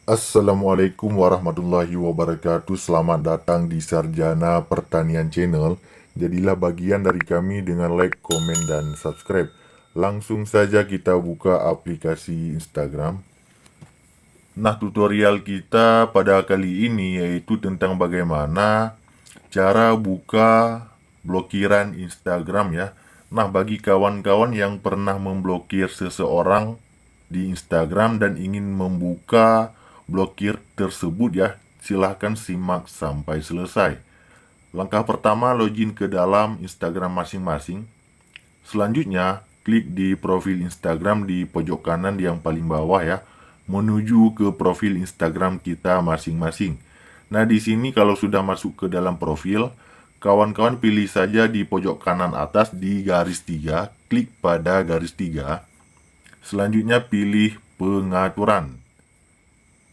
Assalamualaikum warahmatullahi wabarakatuh. Selamat datang di Sarjana Pertanian Channel. Jadilah bagian dari kami dengan like, komen, dan subscribe. Langsung saja kita buka aplikasi Instagram. Nah, tutorial kita pada kali ini yaitu tentang bagaimana cara buka blokiran Instagram ya. Nah, bagi kawan-kawan yang pernah memblokir seseorang di Instagram dan ingin membuka blokir tersebut ya, silahkan simak sampai selesai. Langkah pertama, login ke dalam Instagram masing-masing. Selanjutnya, klik di profil Instagram di pojok kanan yang paling bawah ya, menuju ke profil Instagram kita masing-masing. Nah, di sini kalau sudah masuk ke dalam profil, kawan-kawan pilih saja di pojok kanan atas di garis 3, klik pada garis 3. Selanjutnya pilih pengaturan.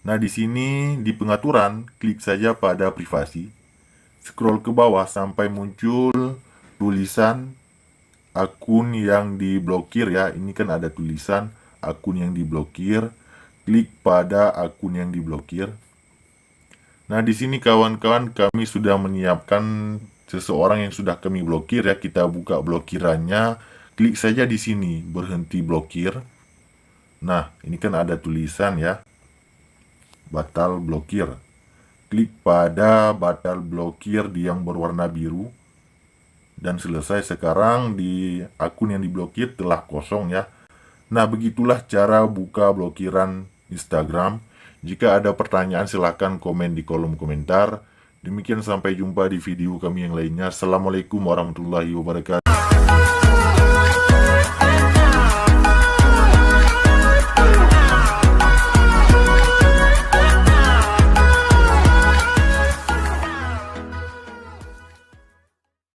Nah, di sini di pengaturan, klik saja pada privasi. Scroll ke bawah sampai muncul tulisan akun yang diblokir ya. Ini kan ada tulisan akun yang diblokir. Klik pada akun yang diblokir. Nah, di sini kawan-kawan kami sudah menyiapkan seseorang yang sudah kami blokir ya. Kita buka blokirannya. Klik saja di sini berhenti blokir. Nah, ini kan ada tulisan ya, batal blokir. Klik pada batal blokir di yang berwarna biru. Dan selesai. Sekarang di akun yang diblokir telah kosong ya. Nah, begitulah cara buka blokiran Instagram. Jika ada pertanyaan silahkan komen di kolom komentar. Demikian, sampai jumpa di video kami yang lainnya. Assalamualaikum warahmatullahi wabarakatuh.